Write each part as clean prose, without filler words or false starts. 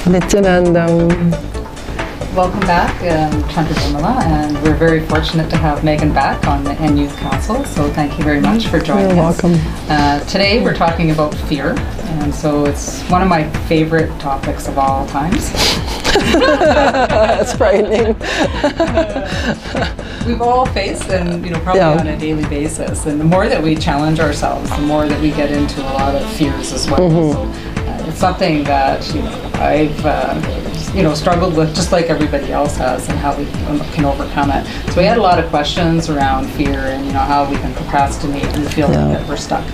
Nithyananda. Welcome back, Chandra Vimala, and we're very fortunate to have Megan back on the NU Council, so thank you very much for joining us. You're welcome. Today we're talking about fear, and so it's one of my favorite topics of all times. That's frightening. We've all faced, and probably on a daily basis, and the more that we challenge ourselves, the more that we get into a lot of fears as well. So it's something that I've struggled with, just like everybody else has, and how we can overcome it. So we had a lot of questions around fear, and how we can procrastinate and feel that we're stuck.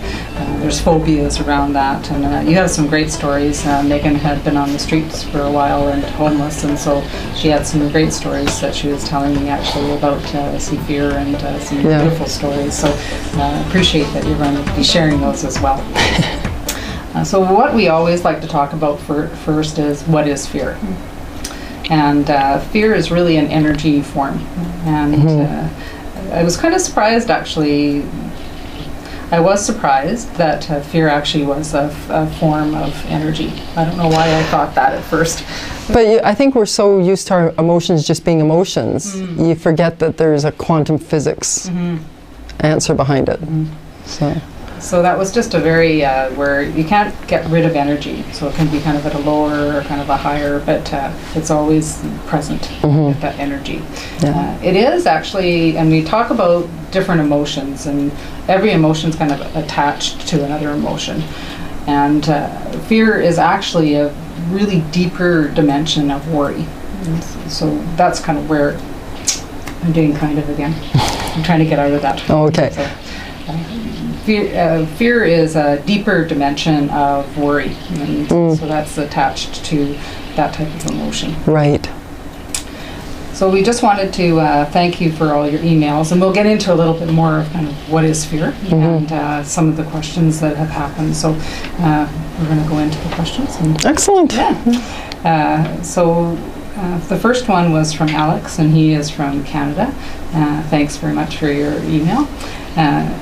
There's phobias around that, and you have some great stories. Megan had been on the streets for a while and homeless, and so she had some great stories that she was telling me actually about some fear and some beautiful stories. So appreciate that you're going to be sharing those as well. So what we always like to talk about first is, what is fear? And fear is really an energy form. And I was kind of surprised, actually. I was surprised that fear actually was a form of energy. I don't know why I thought that at first. But I think we're so used to our emotions just being emotions, you forget that there's a quantum physics answer behind it. So that was just a very, where you can't get rid of energy. So it can be kind of at a lower or kind of a higher, but it's always present, that energy. It is actually, and we talk about different emotions, and every emotion is kind of attached to another emotion. And fear is actually a really deeper dimension of worry. And so that's kind of where I'm doing kind of again. I'm trying to get out of that. Oh, okay. So, fear is a deeper dimension of worry, and so that's attached to that type of emotion. Right. So we just wanted to thank you for all your emails, and we'll get into a little bit more of kind of what is fear and some of the questions that have happened. So we're going to go into the questions. Excellent. So the first one was from Alex, and he is from Canada. Thanks very much for your email.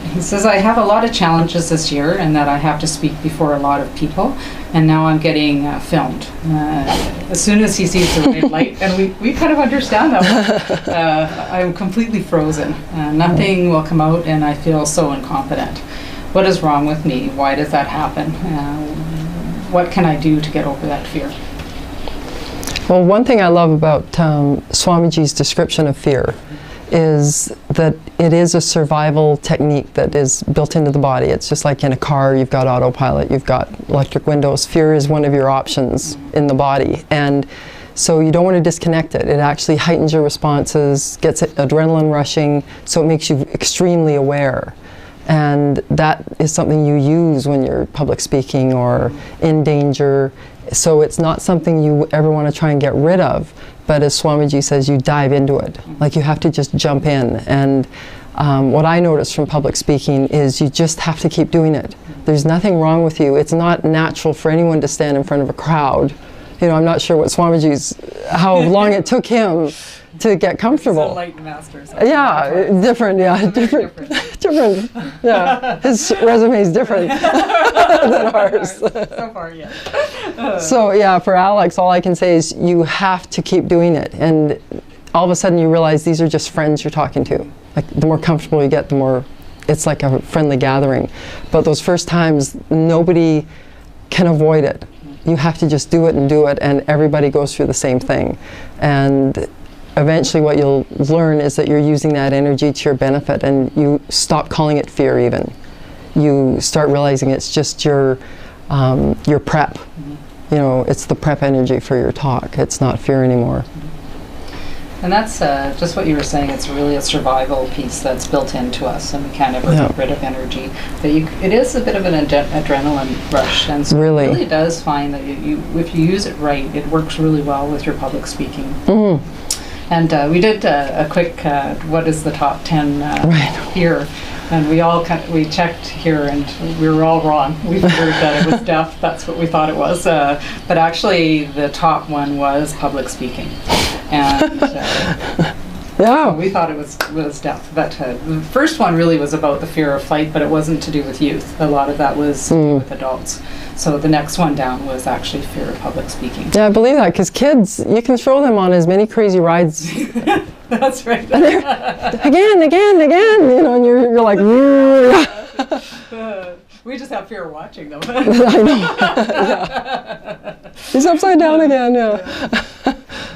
He says, I have a lot of challenges this year, and that I have to speak before a lot of people, and now I'm getting filmed. As soon as he sees the red light, and we kind of understand that, I'm completely frozen. Nothing will come out, and I feel so incompetent. What is wrong with me? Why does that happen? What can I do to get over that fear? Well, one thing I love about Swamiji's description of fear is that it is a survival technique that is built into the body. It's just like in a car, you've got autopilot, you've got electric windows. Fear is one of your options in the body. And so you don't want to disconnect it. It actually heightens your responses, gets adrenaline rushing, so it makes you extremely aware. And that is something you use when you're public speaking or in danger. So it's not something you ever want to try and get rid of. But as Swamiji says, you dive into it. Like, you have to just jump in. And what I noticed from public speaking is you just have to keep doing it. There's nothing wrong with you. It's not natural for anyone to stand in front of a crowd. I'm not sure what how long it took him to get comfortable. He's a light master. Different. Yeah, his resume is different than ours. So far, yeah. So yeah, for Alex, all I can say is you have to keep doing it, and all of a sudden you realize these are just friends you're talking to. Like, the more comfortable you get, the more it's like a friendly gathering. But those first times, nobody can avoid it. You have to just do it, and everybody goes through the same thing. And eventually what you'll learn is that you're using that energy to your benefit, and you stop calling it fear even. You start realizing it's just your prep. It's the prep energy for your talk. It's not fear anymore. And that's just what you were saying. It's really a survival piece that's built into us, and we can't ever get rid of energy. But it is a bit of an adrenaline rush, and so it really does find that if you use it right, it works really well with your public speaking. And we did a quick, what is the top 10 here? And we checked here, and we were all wrong. We figured that it was deaf. That's what we thought it was. But actually, the top one was public speaking. And Yeah. So we thought it was death. But the first one really was about the fear of flight, but it wasn't to do with youth. A lot of that was to do with adults. So the next one down was actually fear of public speaking. Yeah, I believe that, because kids, you can throw them on as many crazy rides. That's right. Again, you know, and you're like, we just have fear of watching them. I know. Yeah. He's upside down again, yeah.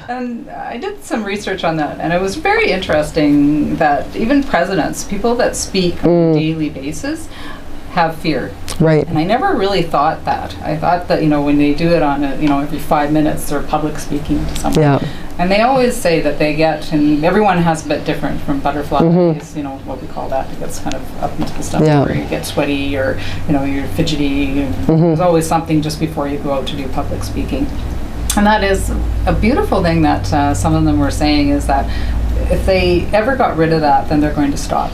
And I did some research on that, and it was very interesting that even presidents, people that speak on a daily basis, have fear. Right. And I never really thought that. I thought that, you know, when they do it on a, you know, every 5 minutes, they're public speaking to someone. Yeah. And they always say that they get, and everyone has a bit different, from butterflies, you know, what we call that. It gets kind of up into the stomach, or you get sweaty, or, you know, you're fidgety. There's always something just before you go out to do public speaking. And that is a beautiful thing that some of them were saying, is that if they ever got rid of that, then they're going to stop.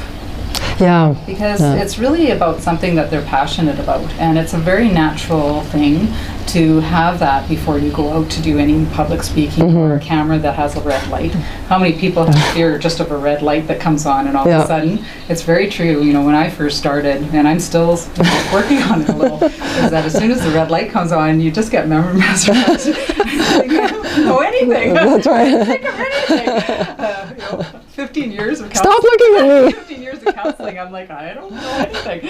Yeah. Because it's really about something that they're passionate about, and it's a very natural thing to have that before you go out to do any public speaking or a camera that has a red light. How many people have fear just of a red light that comes on, and all of a sudden, it's very true. You know, when I first started, and I'm still working on it a little, is that as soon as the red light comes on, you just get mesmerized. I don't know anything. That's right. I think of anything. You know, 15 years of Stop looking at me. 15 years of counseling, I'm like, I don't know anything.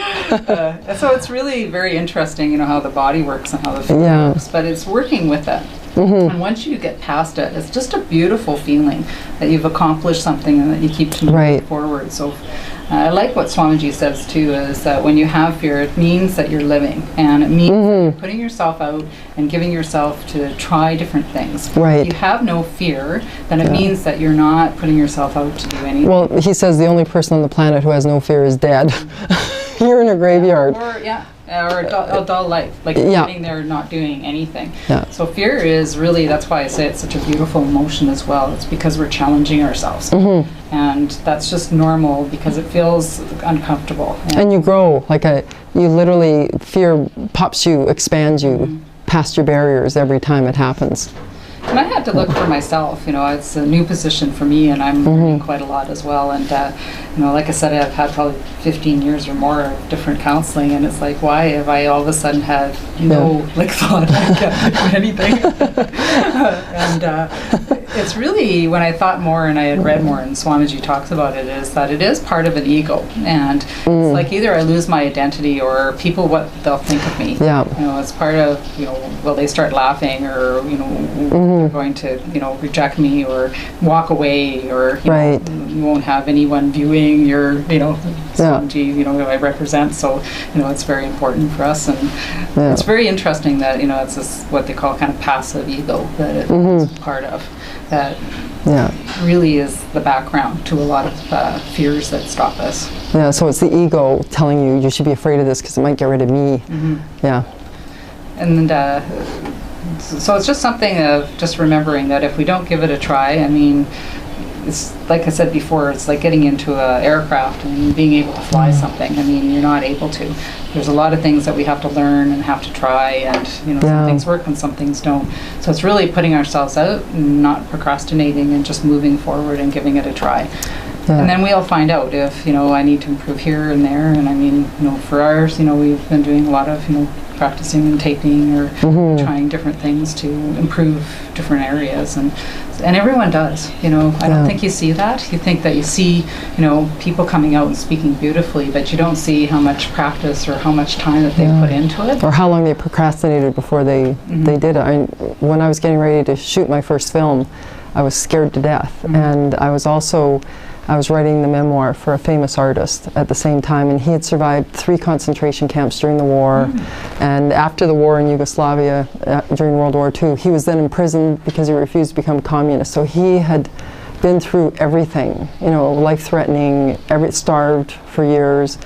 So it's really very interesting, you know, how the body works and how the fear works, but it's working with it. And once you get past it, it's just a beautiful feeling that you've accomplished something and that you keep moving forward. So I like what Swamiji says too, is that when you have fear, it means that you're living, and it means that you're putting yourself out and giving yourself to try different things. Right. If you have no fear, then it means that you're not putting yourself out to do anything. Well, he says the only person on the planet who has no fear is dead. You're in a graveyard. Or a dull life, like sitting there not doing anything. So fear is really, that's why I say it's such a beautiful emotion as well. It's because we're challenging ourselves. And that's just normal because it feels uncomfortable. And you grow, you literally, fear pops you, expands you past your barriers every time it happens. And I had to look for myself, you know, it's a new position for me, and I'm learning quite a lot as well. And, you know, like I said, I've had probably 15 years or more of different counseling, and it's like, why have I all of a sudden had no, thought I can't do anything? And it's really, when I thought more and I had read more, and Swamiji talks about it, is that it is part of an ego. And it's like either I lose my identity, or people, what they'll think of me. You know, it's part of, you know, will they start laughing, or, you know, they're going to, you know, reject me or walk away, or you know, you won't have anyone viewing your, you know, Swamiji, you know, who I represent. So, you know, it's very important for us, and it's very interesting that, you know, it's this, what they call kind of passive ego that it's part of, that really is the background to a lot of fears that stop us. Yeah, so it's the ego telling you you should be afraid of this because it might get rid of me. And so it's just something of just remembering that if we don't give it a try, I mean, it's like I said before, it's like getting into an aircraft and being able to fly something. I mean, you're not able to. There's a lot of things that we have to learn and have to try, and, you know, some things work and some things don't. So it's really putting ourselves out and not procrastinating and just moving forward and giving it a try. And then we'll find out if, you know, I need to improve here and there. And I mean, you know, for ours, you know, we've been doing a lot of, you know, practicing and taping, or trying different things to improve different areas, and everyone does, you know. I don't think you see that. You think that you see, you know, people coming out and speaking beautifully, but you don't see how much practice or how much time that they put into it, or how long they procrastinated before they did it. When I was getting ready to shoot my first film, I was scared to death, and I was writing the memoir for a famous artist at the same time, and he had survived 3 concentration camps during the war, and after the war in Yugoslavia, during World War II, he was then imprisoned because he refused to become communist. So he had been through everything, you know, life-threatening, starved for years,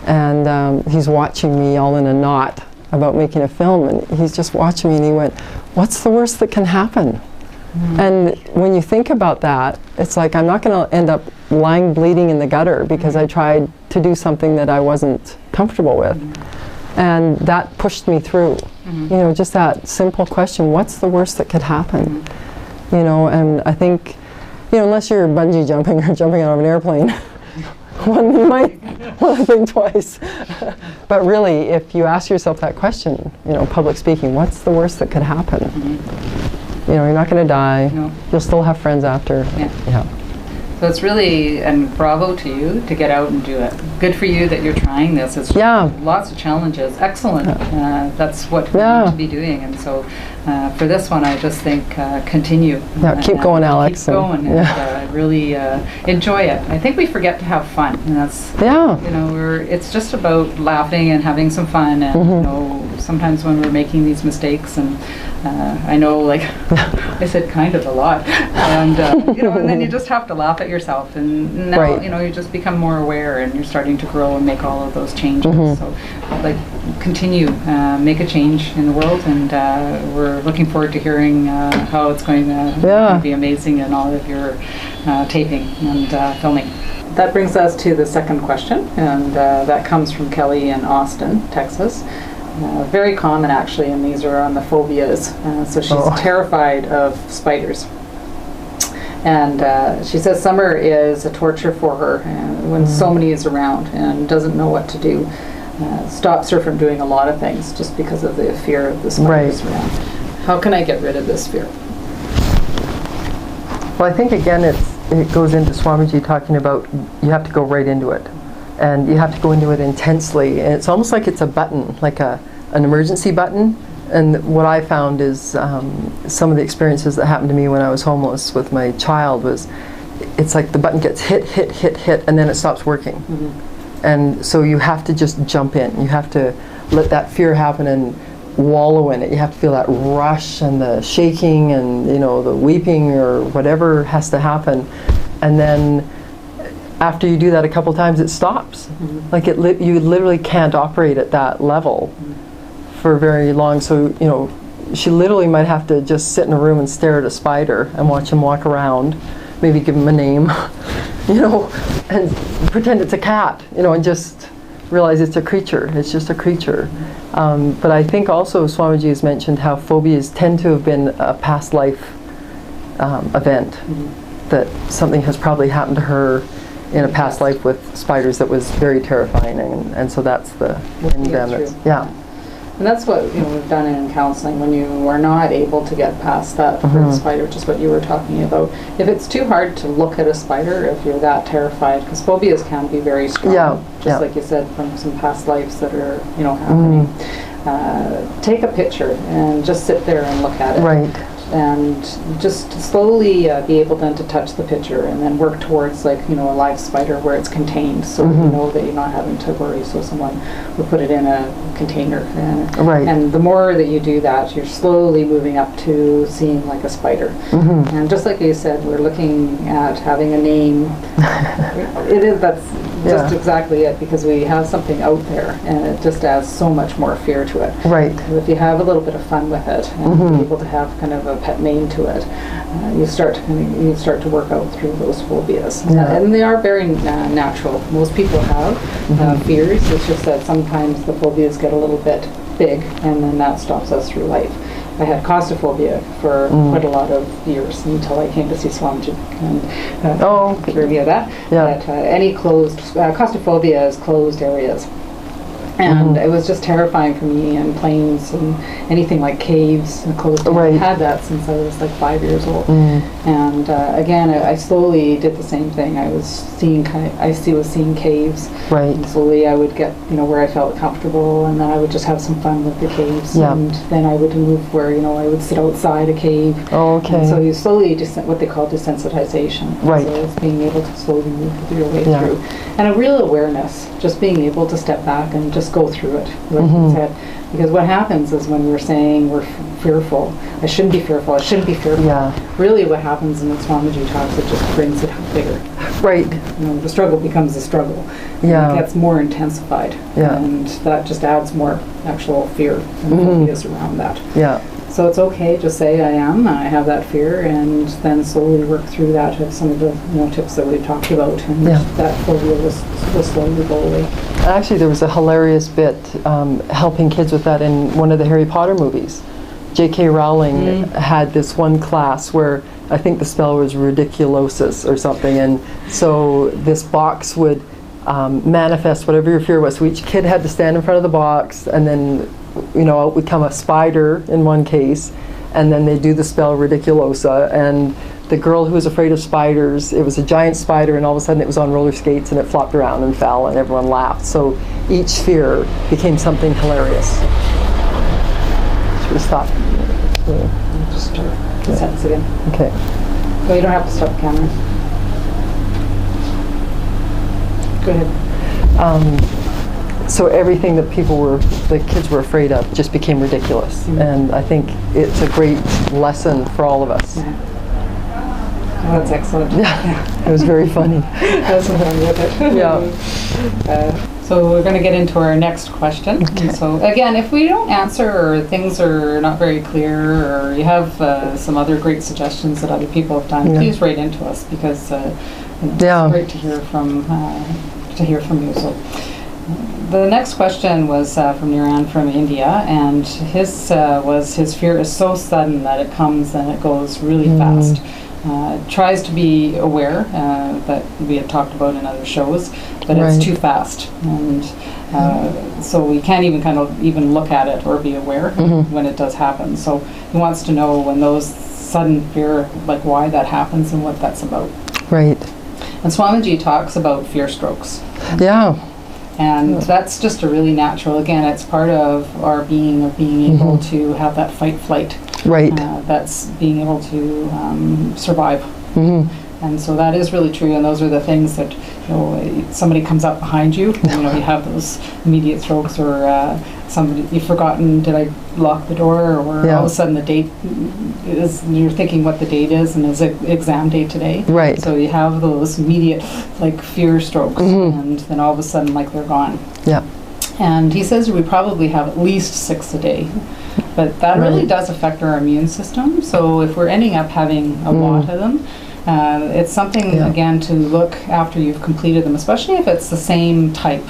and he's watching me all in a knot about making a film, and he's just watching me, and he went, "What's the worst that can happen?" And when you think about that, it's like, I'm not going to end up lying bleeding in the gutter because I tried to do something that I wasn't comfortable with. And that pushed me through. You know, just that simple question, what's the worst that could happen? You know, and I think You know, unless you're bungee jumping or jumping out of an airplane. One, you might want to think twice. But really, if you ask yourself that question, you know, public speaking, what's the worst that could happen? You know, you're not going to die. No. You'll still have friends after. Yeah. So it's really, and bravo to you to get out and do it. Good for you that you're trying this. It's lots of challenges. Excellent. That's what we need to be doing. And so for this one, I just think continue. Yeah, keep going, Alex. Keep going and really enjoy it. I think we forget to have fun. And that's, you know, it's just about laughing and having some fun. And, you know, sometimes when we're making these mistakes, and I know, like, I said kind of a lot. And, you know, and then you just have to laugh at yourself. And now, you know, you just become more aware and you're starting to grow and make all of those changes. So, like, continue, make a change in the world, and we're looking forward to hearing how it's going to be amazing in all of your taping and filming. That brings us to the second question, and that comes from Kelly in Austin, Texas. Very common, actually, and these are on the phobias. So she's terrified of spiders. And she says summer is a torture for her when so many is around and doesn't know what to do. Stops her from doing a lot of things just because of the fear of the spiders around. How can I get rid of this fear? Well, I think again it goes into Swamiji talking about you have to go right into it. And you have to go into it intensely. And it's almost like it's a button, like an emergency button. And what I found is some of the experiences that happened to me when I was homeless with my child was, it's like the button gets hit, and then it stops working. And so you have to just jump in. You have to let that fear happen and wallow in it. You have to feel that rush and the shaking and, you know, the weeping or whatever has to happen. And then after you do that a couple times, it stops. Like you literally can't operate at that level for very long. So, you know, she literally might have to just sit in a room and stare at a spider and watch him walk around, maybe give him a name, you know, and pretend it's a cat, you know, and just realize it's a creature. It's just a creature. But I think also Swamiji has mentioned how phobias tend to have been a past life event, that something has probably happened to her in a past life with spiders that was very terrifying, and so that's the in them. And that's what, you know, we've done in counseling. When you are not able to get past that spider, which is what you were talking about. If it's too hard to look at a spider, if you're that terrified, because phobias can be very strong, just like you said, from some past lives that are, you know, happening. Take a picture and just sit there and look at it. And just slowly be able then to touch the picture and then work towards, like, you know, a live spider where it's contained, so you know that you're not having to worry. So someone would put it in a container, and the more that you do that, you're slowly moving up to seeing like a spider. And just like you said, we're looking at having a name. That's just exactly it, because we have something out there and it just adds so much more fear to it. If you have a little bit of fun with it and be able to have kind of a pet name to it, you start to work out through those phobias. And they are very natural. Most people have fears. It's just that sometimes the phobias get a little bit big, and then that stops us through life. I had claustrophobia for quite a lot of years until I came to see Swamiji and cured me of that. That any claustrophobia is closed areas. And it was just terrifying for me, and planes and anything like caves and closed. I had that since I was like 5 years old. And again, I slowly did the same thing. I was seeing caves. And slowly I would get, you know, where I felt comfortable, and then I would just have some fun with the caves. And then I would move where, you know, I would sit outside a cave. And so you slowly what they call desensitization. So it's being able to slowly move your way through. And a real awareness, just being able to step back and just go through it, like you said. Because what happens is when we're saying we're fearful, I shouldn't be fearful, I shouldn't be fearful. Really what happens in the Swamiji talks, it just brings it bigger. You know, the struggle becomes a struggle. And it gets more intensified. And that just adds more actual fear and phobias around that. So it's okay, just say I have that fear, and then slowly work through that with some of the, you know, tips that we've talked about, and that phobia will slowly go away. Actually, there was a hilarious bit helping kids with that in one of the Harry Potter movies. J.K. Rowling had this one class where I think the spell was ridiculosis or something, and so this box would manifest whatever your fear was. So each kid had to stand in front of the box, and then, you know, out would come a spider in one case, and then they'd do the spell ridiculosa, and the girl who was afraid of spiders, it was a giant spider, and all of a sudden it was on roller skates and it flopped around and fell, and everyone laughed. So each fear became something hilarious. Should we stop? Yeah. Just sentence again. Okay. No, you don't have to stop the camera. Go ahead. So everything that the kids were afraid of just became ridiculous. And I think it's a great lesson for all of us. Yeah. Oh, that's excellent. Yeah, it was very funny. That's what I'm with it. Yeah. So we're going to get into our next question. Okay. And so again, if we don't answer, or things are not very clear, or you have some other great suggestions that other people have done, please write into us, because it's great to hear from you. So the next question was from Niran from India, and his fear is so sudden that it comes and it goes really fast. Tries to be aware, that we had talked about in other shows, but it's too fast, and so we can't even look at it or be aware when it does happen. So he wants to know when those sudden fear, like why that happens and what that's about. Right. And Swamiji talks about fear strokes. Yeah. And that's just a really natural, again, it's part of our being, of being able to have that fight-flight. Right. That's being able to survive. And so that is really true, and those are the things that, you know, somebody comes up behind you, and, you know, you have those immediate strokes, or somebody, you've forgotten, did I lock the door, or all of a sudden the date is, you're thinking what the date is, and is it exam day today? Right. So you have those immediate, like, fear strokes, and then all of a sudden, like, they're gone. Yeah. And he says we probably have at least 6 a day. But that really does affect our immune system. So if we're ending up having a lot of them, it's something, again, to look after you've completed them, especially if it's the same type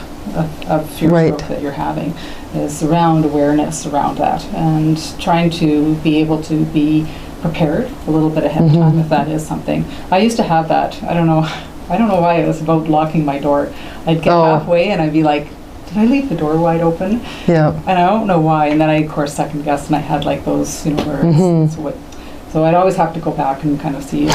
of fear stroke that you're having, is around awareness around that, and trying to be able to be prepared a little bit ahead of time if that is something. I used to have that. I don't know why it was about locking my door. I'd get halfway and I'd be like, did I leave the door wide open? Yeah. And I don't know why. And then I, of course, second guessed, and I had like those, you know, where so I'd always have to go back and kind of see.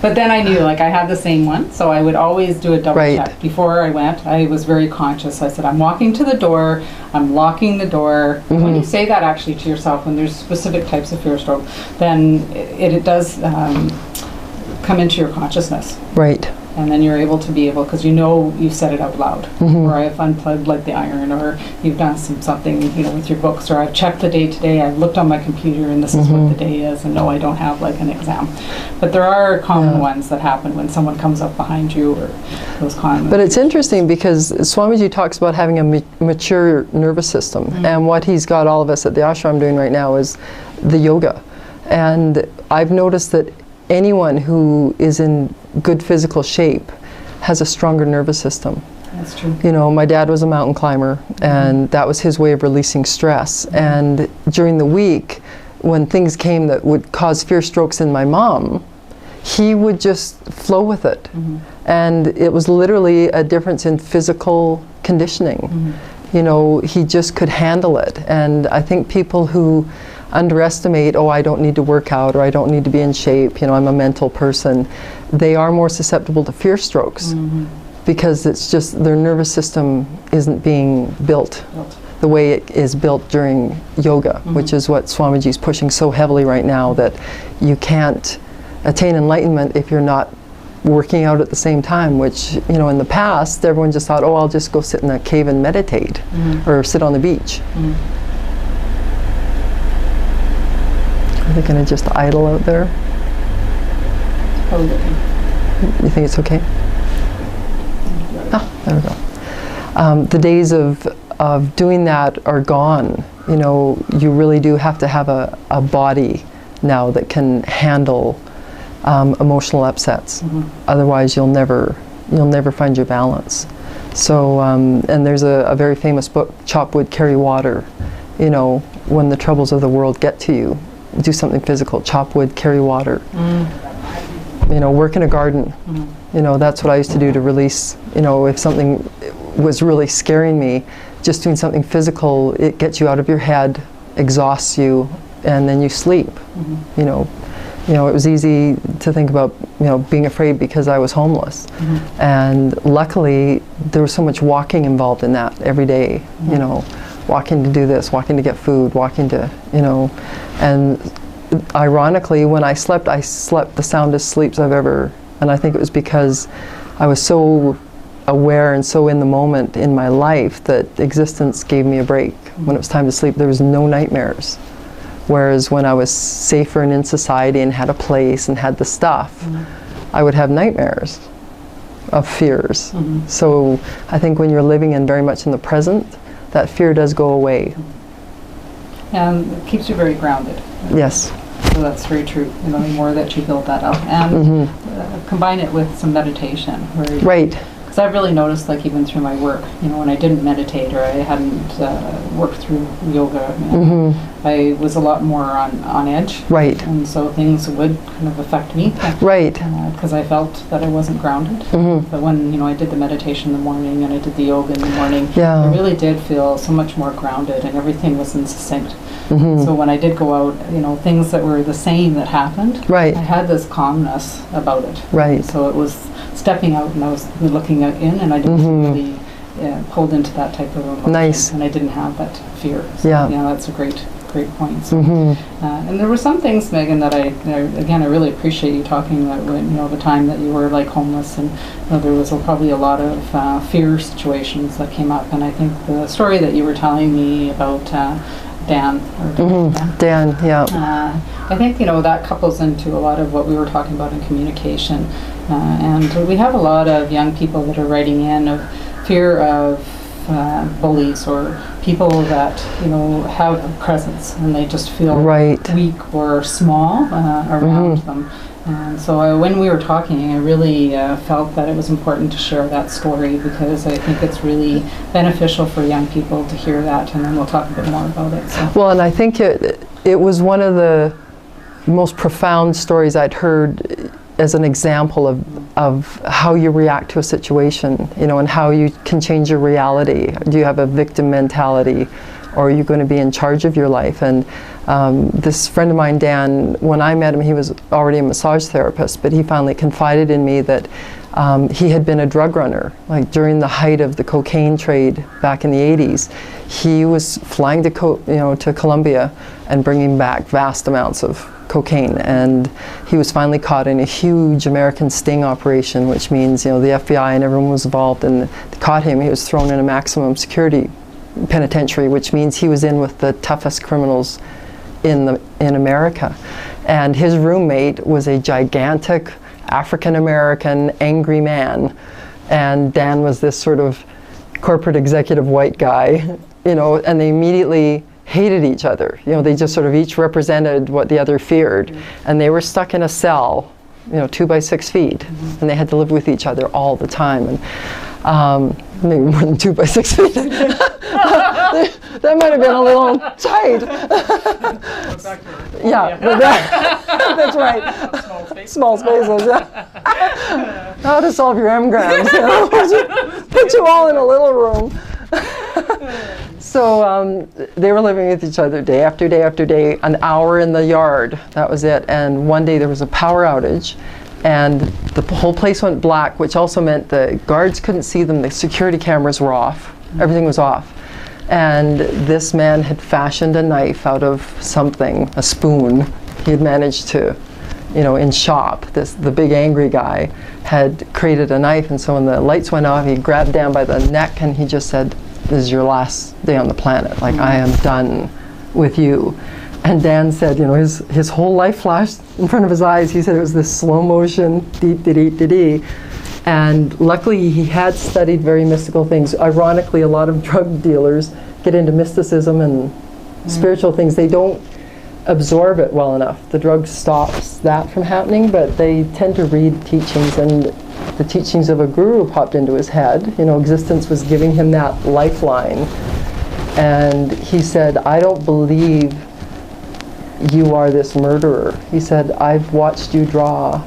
But then I knew, like, I had the same one, so I would always do a double check. Before I went, I was very conscious. I said, I'm walking to the door, I'm locking the door. When you say that actually to yourself, when there's specific types of fear stroke, then it does come into your consciousness. Right. And then you're able to because you know you've said it out loud, or I've unplugged like the iron, or you've done something, you know, with your books, or I've checked the day today, I've looked on my computer and this is what the day is, and no, I don't have like an exam. But there are common ones that happen when someone comes up behind you, or those common. But it's interesting because Swamiji talks about having a mature nervous system, and what he's got all of us at the ashram doing right now is the yoga. And I've noticed that anyone who is in good physical shape has a stronger nervous system. That's true. You know, my dad was a mountain climber, and that was his way of releasing stress. And during the week, when things came that would cause fear strokes in my mom, he would just flow with it. And it was literally a difference in physical conditioning. You know, he just could handle it. And I think people who underestimate, oh, I don't need to work out, or I don't need to be in shape, you know, I'm a mental person, they are more susceptible to fear strokes because it's just their nervous system isn't being built the way it is built during yoga, which is what Swamiji's pushing so heavily right now, that you can't attain enlightenment if you're not working out at the same time, which, you know, in the past everyone just thought, oh, I'll just go sit in a cave and meditate or sit on the beach. Are they going to just idle out there? Probably okay. You think it's okay? Ah, there we go. The days of doing that are gone. You know, you really do have to have a body now that can handle emotional upsets. Otherwise, you'll never find your balance. So, and there's a very famous book, Chop Wood, Carry Water. You know, when the troubles of the world get to you, do something physical, chop wood, carry water, you know, work in a garden. You know, that's what I used to do to release, you know, if something was really scaring me, just doing something physical, it gets you out of your head, exhausts you, and then you sleep. You know, it was easy to think about, you know, being afraid because I was homeless. And luckily, there was so much walking involved in that every day, you know, walking to do this, walking to get food, walking to, you know, and ironically, when I slept the soundest sleeps I've ever, and I think it was because I was so aware and so in the moment in my life that existence gave me a break. When it was time to sleep, there was no nightmares. Whereas when I was safer and in society and had a place and had the stuff, I would have nightmares of fears. So I think when you're living in very much in the present, that fear does go away. And it keeps you very grounded. Yes. So that's very true. You know, the more that you build that up, and combine it with some meditation. Right. Because I've really noticed, like even through my work, you know, when I didn't meditate or I hadn't worked through yoga, you know, I was a lot more on edge. Right. And so things would kind of affect me. Right. Because I felt that I wasn't grounded. But when, you know, I did the meditation in the morning and I did the yoga in the morning, I really did feel so much more grounded and everything was in succinct. So when I did go out, you know, things that were the same that happened, I had this calmness about it. Right. So it was stepping out and I was looking in and I didn't really pulled into that type of emotion. Nice. And I didn't have that fear. So, yeah, that's a great point. So, and there were some things, Megan, that I really appreciate you talking about, you know, the time that you were like homeless, and you know, there was probably a lot of fear situations that came up, and I think the story that you were telling me about Dan. Dan, yeah. I think, you know, that couples into a lot of what we were talking about in communication, and we have a lot of young people that are writing in of fear of bullies or people that, you know, have a presence and they just feel weak or small around them. And so when we were talking, I really felt that it was important to share that story because I think it's really beneficial for young people to hear that, and then we'll talk a bit more about it. So. Well, and I think it was one of the most profound stories I'd heard as an example of how you react to a situation, you know, and how you can change your reality. Do you have a victim mentality, or are you going to be in charge of your life? And this friend of mine, Dan, when I met him, he was already a massage therapist, but he finally confided in me that he had been a drug runner. Like during the height of the cocaine trade back in the 80s, he was flying to Colombia and bringing back vast amounts of cocaine, and he was finally caught in a huge American sting operation, which means, you know, the FBI and everyone was involved, and they caught him. He was thrown in a maximum security penitentiary, which means he was in with the toughest criminals in America. And his roommate was a gigantic African-American angry man, and Dan was this sort of corporate executive white guy, you know, and they immediately hated each other. You know, they just sort of each represented what the other feared, and they were stuck in a cell, you know, 2 by 6 feet, and they had to live with each other all the time. And maybe more than 2 by 6 feet. That might have been a little tight. Yeah, that's right. Small spaces. Yeah. How to solve your M-grams? You know? Put you all in a little room. So they were living with each other day after day after day, an hour in the yard. That was it. And one day there was a power outage, and the whole place went black, which also meant the guards couldn't see them. The security cameras were off. Everything was off. And this man had fashioned a knife out of something, a spoon. He had managed to, you know, in shop, the big angry guy had created a knife, and so when the lights went off, he grabbed Dan by the neck and he just said, "This is your last day on the planet. Like, I am done with you." And Dan said, you know, his whole life flashed in front of his eyes. He said it was this slow motion, dee-dee-dee-dee-dee. And luckily he had studied very mystical things. Ironically, a lot of drug dealers get into mysticism and spiritual things. They don't absorb it well enough. The drug stops that from happening, but they tend to read teachings, and the teachings of a guru popped into his head. You know, existence was giving him that lifeline. And he said, I don't believe you are this murderer. He said, I've watched you draw,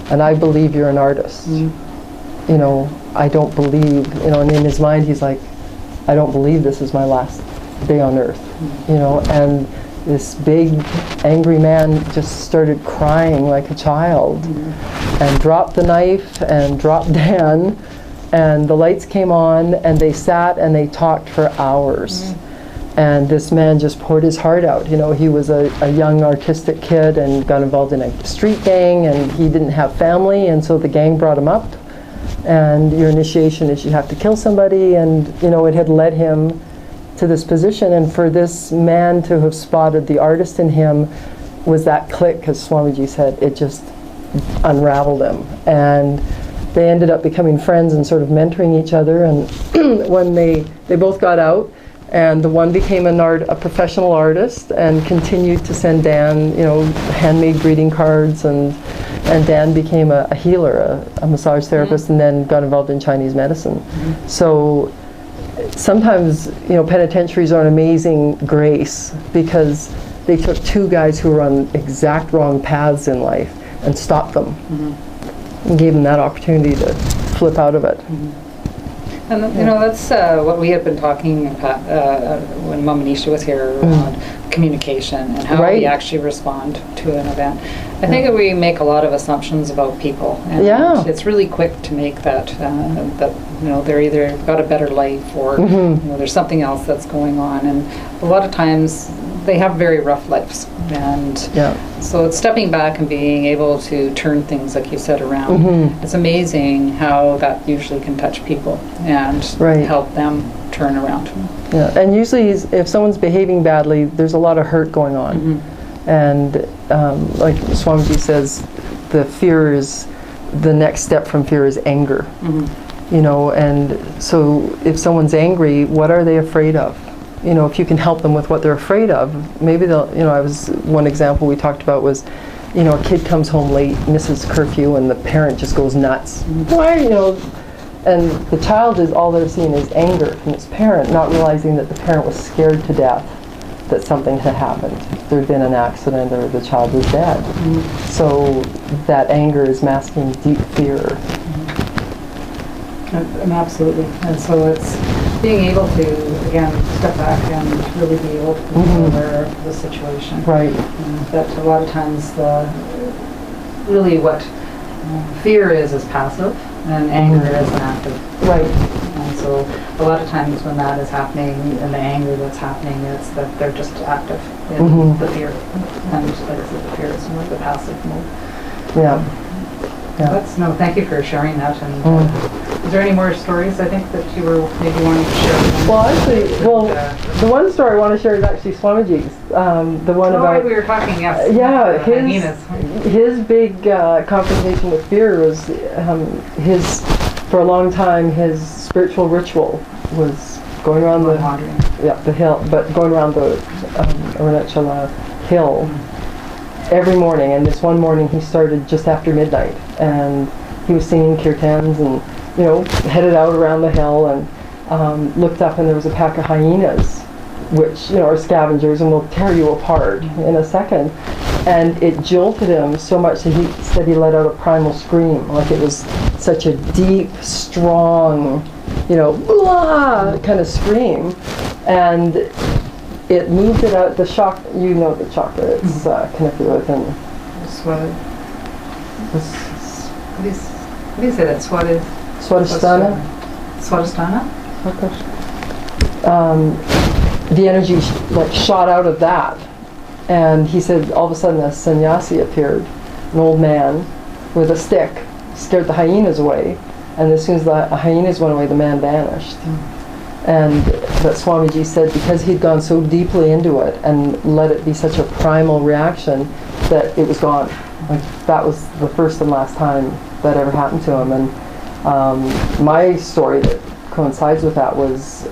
and I believe you're an artist. You know, I don't believe, you know, and in his mind he's like, I don't believe this is my last day on earth, you know. And this big angry man just started crying like a child and dropped the knife and dropped Dan, and the lights came on and they sat and they talked for hours. And this man just poured his heart out. You know, he was a young artistic kid and got involved in a street gang, and he didn't have family, and so the gang brought him up. And your initiation is you have to kill somebody, and you know, it had led him to this position. And for this man to have spotted the artist in him was that click, as Swamiji said, it just unraveled him. And they ended up becoming friends and sort of mentoring each other. And when they both got out, and the one became a professional artist and continued to send Dan, you know, handmade greeting cards, and Dan became a healer, a massage therapist, and then got involved in Chinese medicine. So sometimes, you know, penitentiaries are an amazing grace, because they took two guys who were on exact wrong paths in life and stopped them and gave them that opportunity to flip out of it. And you know, that's what we had been talking about when Mom Anisha was here, around communication and how we actually respond to an event. I think that we make a lot of assumptions about people, and it's really quick to make that that, you know, they're either got a better life, or you know, there's something else that's going on, and a lot of times they have very rough lives, and so it's stepping back and being able to turn things, like you said, around. It's amazing how that usually can touch people and help them turn around. Yeah, and usually if someone's behaving badly, there's a lot of hurt going on. And like Swamiji says, the fear is, the next step from fear is anger. You know, and so if someone's angry, what are they afraid of? You know, if you can help them with what they're afraid of, maybe they'll, you know, one example we talked about was, you know, a kid comes home late, misses curfew, and the parent just goes nuts. Why, you know, and the child is, all they're seeing is anger from its parent, not realizing that the parent was scared to death that something had happened. There'd been an accident or the child was dead. So that anger is masking deep fear. Absolutely. And so it's being able to, again, step back and really be able to be aware of the situation. Right. That a lot of times really what fear is passive, and anger is an active. Right. And so a lot of times when that is happening, and the anger that's happening, it's that they're just active in the fear. And like I said, the fear is more the passive mode. No, thank you for sharing that. And is there any more stories, I think, that you were maybe wanting to share? Well, actually, the one story I want to share is actually Swamiji's. The one about... we were talking, yes. Yeah, his big confrontation with fear was for a long time, his spiritual ritual was going around the hill, but going around the Arunachala hill every morning. And this one morning he started just after midnight, and he was singing kirtans and, you know, headed out around the hill, and looked up, and there was a pack of hyenas, which, you know, are scavengers and will tear you apart in a second. And it jolted him so much that he said he let out a primal scream, like it was such a deep, strong, you know, blah, kind of scream. And it moved it out, the chakra, you know the chakra, it's connected with him. What do you say that? Swadhisthana? Swadhisthana? The energy like shot out of that. And he said all of a sudden a sannyasi appeared, an old man with a stick, scared the hyenas away. And as soon as the hyenas went away, the man vanished. And that Swamiji said because he'd gone so deeply into it and let it be such a primal reaction that it was gone. Like that was the first and last time that ever happened to him. And my story that coincides with that was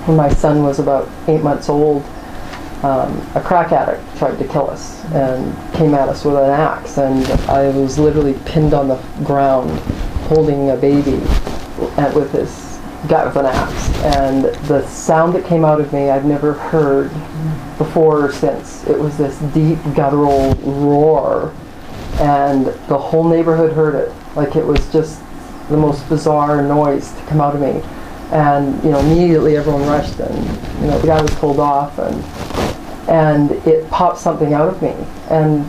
when my son was about 8 months old, a crack addict tried to kill us and came at us with an axe, and I was literally pinned on the ground holding a baby with his guy with an axe. And the sound that came out of me, I've never heard before or since. It was this deep guttural roar, and the whole neighborhood heard it. Like, it was just the most bizarre noise to come out of me. And, you know, immediately everyone rushed, and, you know, the guy was pulled off, and it popped something out of me. And,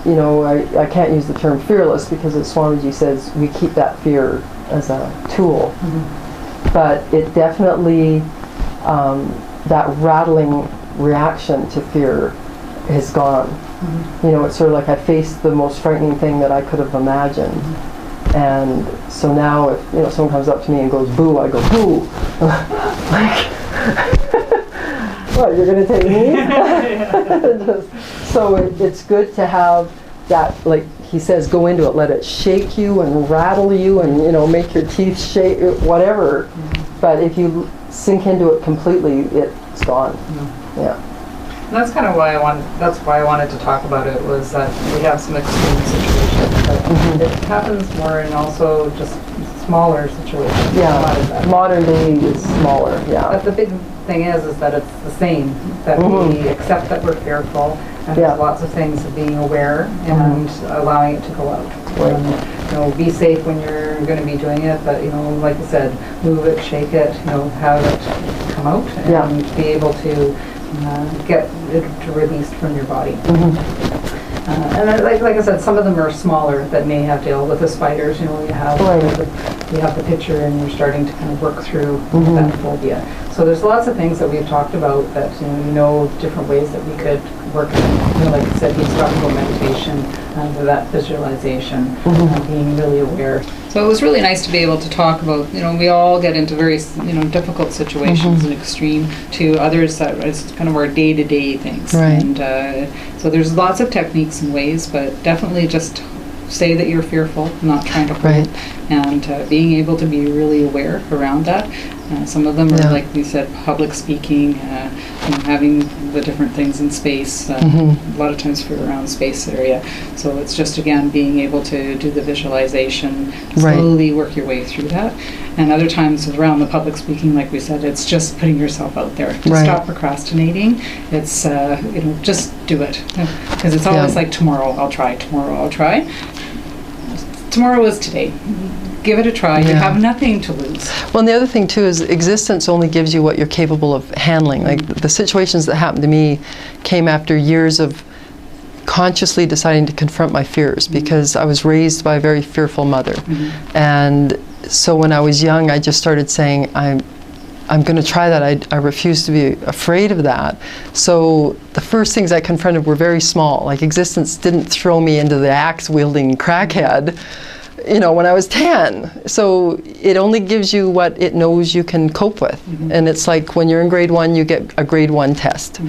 you know, I can't use the term fearless, because as Swamiji says, we keep that fear as a tool. But it definitely, that rattling reaction to fear is gone. You know, it's sort of like I faced the most frightening thing that I could have imagined. And so now if, you know, someone comes up to me and goes, boo, I go, boo. Like, what, you're going to take me? So it's good to have that, like he says, go into it, let it shake you and rattle you and, you know, make your teeth shake, whatever. But if you sink into it completely, it's gone. Yeah. And that's kind of why I wanted to talk about it, was that we have some extreme situations. But it happens more in also just smaller situations. Yeah, modern day is smaller, yeah. But the big thing is that it's the same, that we accept that we're fearful, and there's lots of things of being aware and allowing it to go out. And, you know, be safe when you're going to be doing it, but, you know, like you said, move it, shake it, you know, have it come out, and be able to get it released from your body. And like I said, some of them are smaller that may have dealt with the spiders. You know, you have the picture, and you're starting to kind of work through that phobia. So there's lots of things that we've talked about that, you know, different ways that we could work. You know, like I said, he's talking about meditation, that visualization, being really aware. So it was really nice to be able to talk about, you know, we all get into very, you know, difficult situations and extreme, to others that is kind of our day-to-day things. Right. And so there's lots of techniques and ways, but definitely just say that you're fearful, not trying to hold, and being able to be really aware around that. Some of them are, like we said, public speaking, you know, having the different things in space, a lot of times for around space area. So it's just, again, being able to do the visualization, slowly work your way through that. And other times around the public speaking, like we said, it's just putting yourself out there. To stop procrastinating. It's, you know, just do it. Because it's always like, tomorrow I'll try, tomorrow I'll try. Tomorrow is today. Give it a try. You have nothing to lose. Well, and the other thing too is existence only gives you what you're capable of handling. Like the situations that happened to me came after years of consciously deciding to confront my fears, because I was raised by a very fearful mother. And so when I was young, I just started saying, I'm going to try that. I refuse to be afraid of that. So the first things I confronted were very small. Like existence didn't throw me into the axe-wielding crackhead, you know, when I was 10. So it only gives you what it knows you can cope with. And it's like when you're in grade 1, you get a grade 1 test.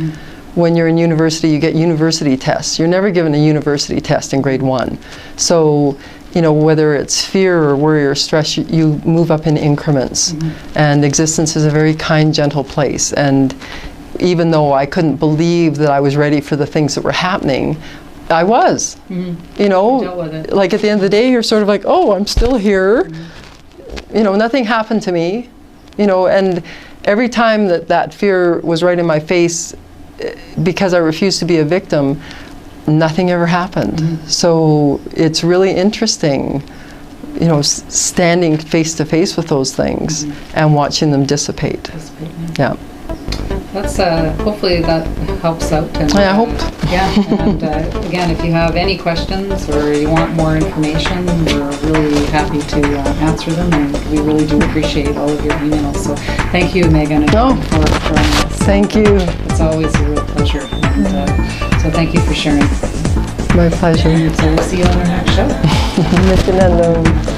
When you're in university, you get university tests. You're never given a university test in grade 1. So, you know, whether it's fear or worry or stress, you move up in increments. And existence is a very kind, gentle place. And even though I couldn't believe that I was ready for the things that were happening, I was. You know, dealt with it. Like at the end of the day, you're sort of like, oh, I'm still here. You know, nothing happened to me. You know, and every time that fear was right in my face, because I refused to be a victim, nothing ever happened. So it's really interesting, you know, standing face to face with those things and watching them dissipate. Yeah. That's hopefully that helps out. And, I hope. Yeah, and again, if you have any questions or you want more information, we're really happy to answer them, and we really do appreciate all of your emails. So thank you, Megan, for joining us. Thank you. It's always a real pleasure. And, so thank you for sharing. My pleasure. So we'll see you on our next show. Nithyananda.